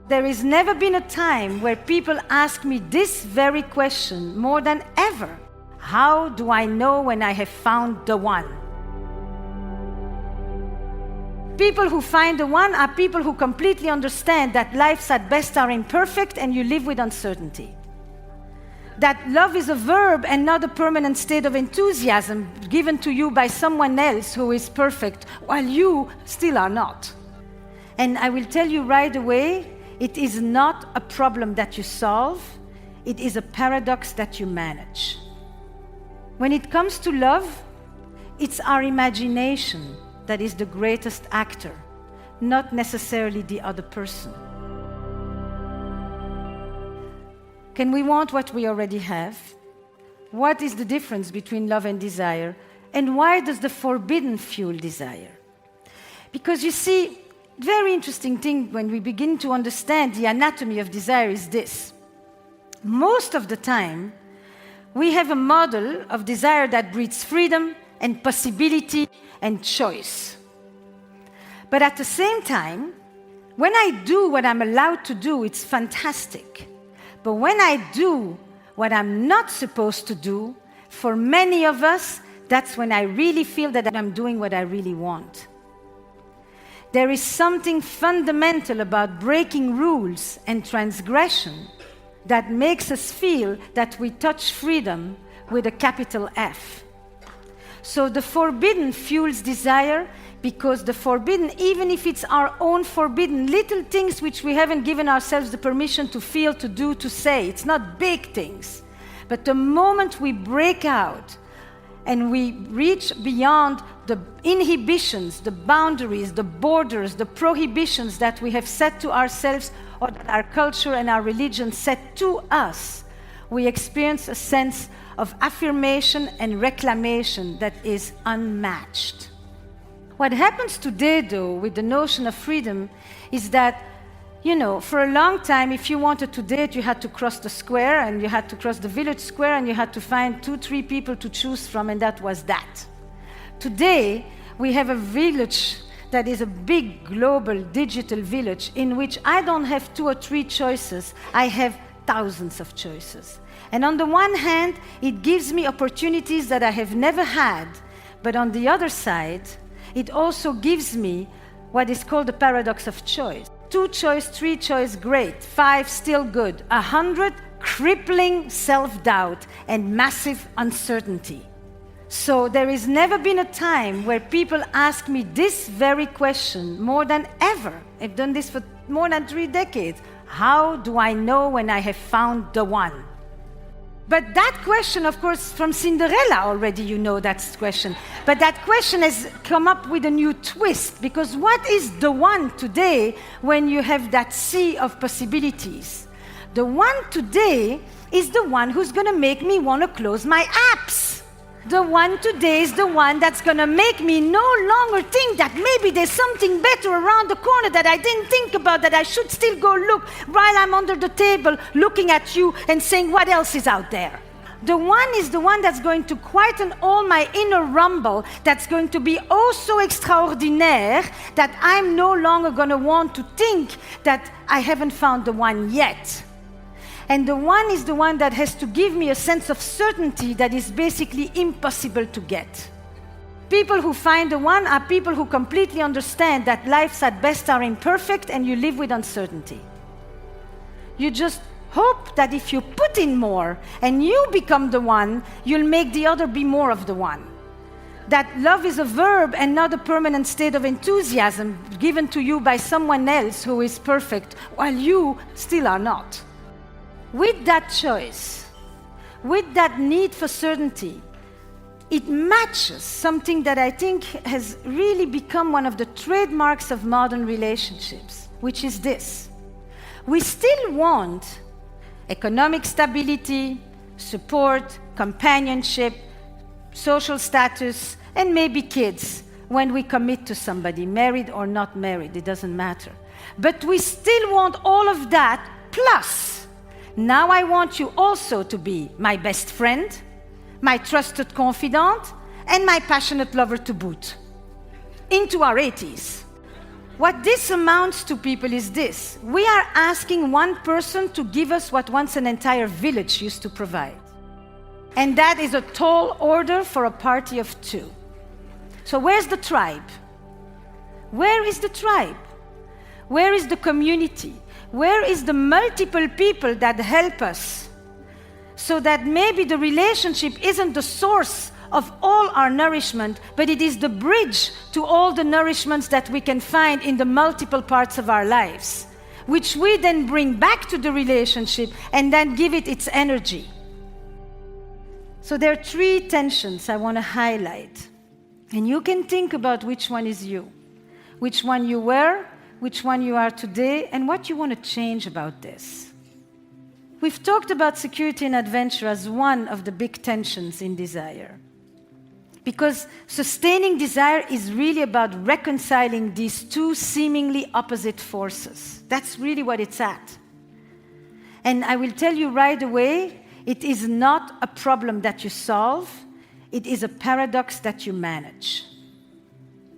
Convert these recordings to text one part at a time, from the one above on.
There has never been a time where people ask me this very question more than ever. How do I know when I have found the one? People who find the one are people who completely understand that lives at best are imperfect and you live with uncertainty. That love is a verb and not a permanent state of enthusiasm given to you by someone else who is perfect, while you still are not. And I will tell you right away, it is not a problem that you solve, it is a paradox that you manage. When it comes to love, it's our imagination that is the greatest actor, not necessarily the other person. Can we want what we already have? What is the difference between love and desire? And why does the forbidden fuel desire? Because you see, very interesting thing when we begin to understand the anatomy of desire is this. Most of the time, we have a model of desire that breeds freedom and possibility and choice. But at the same time, when I do what I'm allowed to do, it's fantastic. But when I do what I'm not supposed to do, for many of us, that's when I really feel that I'm doing what I really want. There is something fundamental about breaking rules and transgression that makes us feel that we touch freedom with a capital F. So the forbidden fuels desire, because the forbidden, even if it's our own forbidden, little things which we haven't given ourselves the permission to feel, to do, to say, it's not big things. But the moment we break out and we reach beyond the inhibitions, the boundaries, the borders, the prohibitions that we have set to ourselves or that our culture and our religion set to us, we experience a sense of affirmation and reclamation that is unmatched. What happens today, though, with the notion of freedom is that, for a long time, if you wanted to date, you had to cross the square, and you had to cross the village square, and you had to find 2-3 people to choose from, and that was that. Today, we have a village that is a big global digital village in which I don't have 2 or 3 choices, I have thousands of choices. And on the one hand, it gives me opportunities that I have never had, but on the other side, it also gives me what is called the paradox of choice. 2 choice, 3 choice, great. 5, still good. 100, crippling self-doubt and massive uncertainty. So there has never been a time where people ask me this very question more than ever. I've done this for more than 3 decades. How do I know when I have found the one? But that question, of course, from Cinderella already you know that question. But that question has come up with a new twist, because what is the one today when you have that sea of possibilities? The one today is the one who's going to make me want to close my apps. The one today is the one that's going to make me no longer think that maybe there's something better around the corner that I didn't think about, that I should still go look while I'm under the table looking at you and saying what else is out there. The one is the one that's going to quieten all my inner rumble, that's going to be oh so extraordinaire that I'm no longer going to want to think that I haven't found the one yet. And the one is the one that has to give me a sense of certainty that is basically impossible to get. People who find the one are people who completely understand that lives at best are imperfect and you live with uncertainty. You just hope that if you put in more and you become the one, you'll make the other be more of the one. That love is a verb and not a permanent state of enthusiasm given to you by someone else who is perfect, while you still are not. With that choice, with that need for certainty, it matches something that I think has really become one of the trademarks of modern relationships, which is this. We still want economic stability, support, companionship, social status, and maybe kids when we commit to somebody, married or not married, it doesn't matter. But we still want all of that, plus now I want you also to be my best friend, my trusted confidant, and my passionate lover to boot. Into our 80s. What this amounts to, people, is this. We are asking one person to give us what once an entire village used to provide. And that is a tall order for a party of two. So where's the tribe? Where is the tribe? Where is the community? Where is the multiple people that help us? So that maybe the relationship isn't the source of all our nourishment, but it is the bridge to all the nourishments that we can find in the multiple parts of our lives, which we then bring back to the relationship and then give it its energy. So there are three tensions I want to highlight. And you can think about which one is you, which one you were, which one you are today, and what you want to change about this. We've talked about security and adventure as one of the big tensions in desire. Because sustaining desire is really about reconciling these two seemingly opposite forces. That's really what it's at. And I will tell you right away, it is not a problem that you solve, it is a paradox that you manage.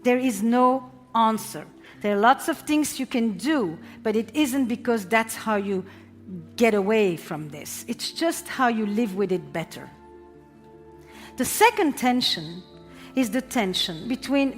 There is no answer. There are lots of things you can do, but it isn't because that's how you get away from this. It's just how you live with it better. The second tension is the tension between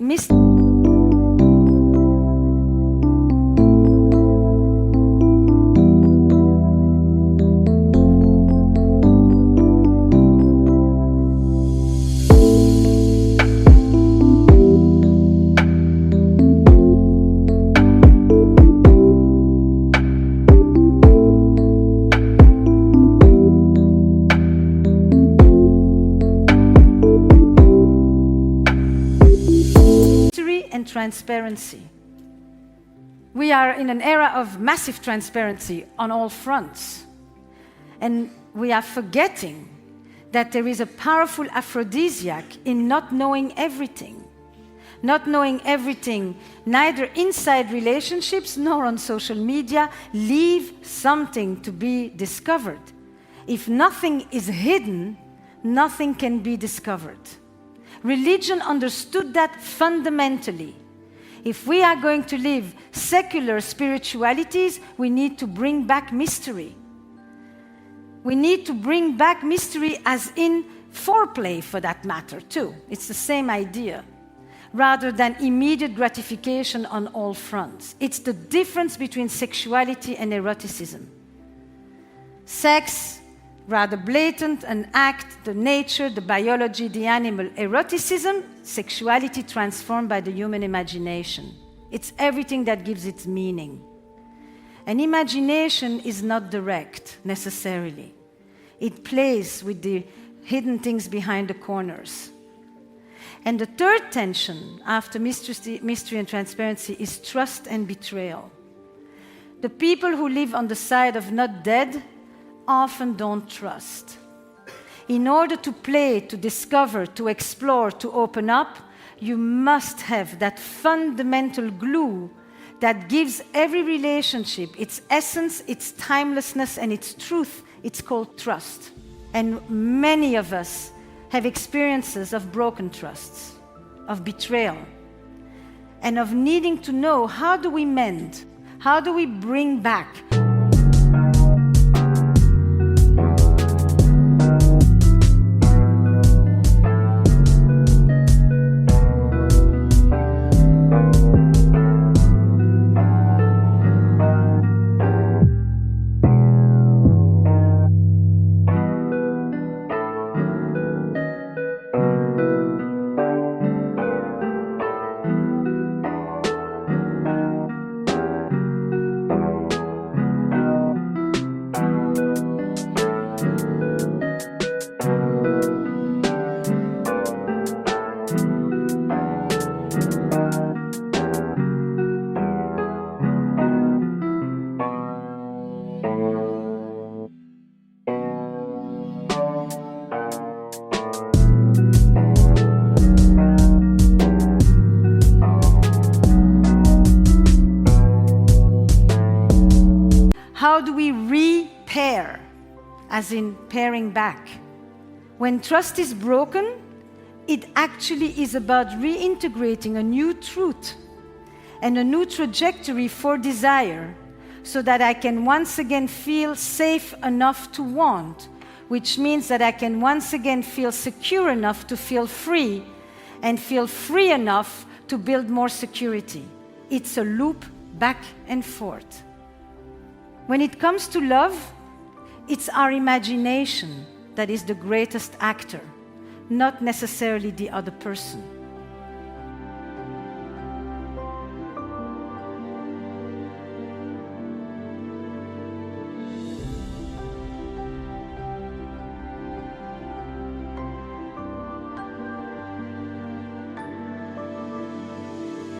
transparency. We are in an era of massive transparency on all fronts. And we are forgetting that there is a powerful aphrodisiac in not knowing everything. Not knowing everything, neither inside relationships nor on social media. Leave something to be discovered. If nothing is hidden, nothing can be discovered. Religion understood that fundamentally. If we are going to live secular spiritualities, we need to bring back mystery. We need to bring back mystery as in foreplay, for that matter, too. It's the same idea. Rather than immediate gratification on all fronts. It's the difference between sexuality and eroticism. Sex, rather blatant, an act, the nature, the biology, the animal. Eroticism, sexuality transformed by the human imagination. It's everything that gives it meaning. And imagination is not direct, necessarily. It plays with the hidden things behind the corners. And the third tension, after mystery and transparency, is trust and betrayal. The people who live on the side of not dead often don't trust. In order to play, to discover, to explore, to open up, you must have that fundamental glue that gives every relationship its essence, its timelessness, and its truth. It's called trust. And many of us have experiences of broken trusts, of betrayal, and of needing to know, how do we mend? How do we bring back? How do we repair, as in pairing back? When trust is broken, it actually is about reintegrating a new truth. and a new trajectory for desire, so that I can once again feel safe enough to want, which means that I can once again feel secure enough to feel free, and feel free enough to build more security. It's a loop back and forth. When it comes to love, it's our imagination that is the greatest actor, not necessarily the other person.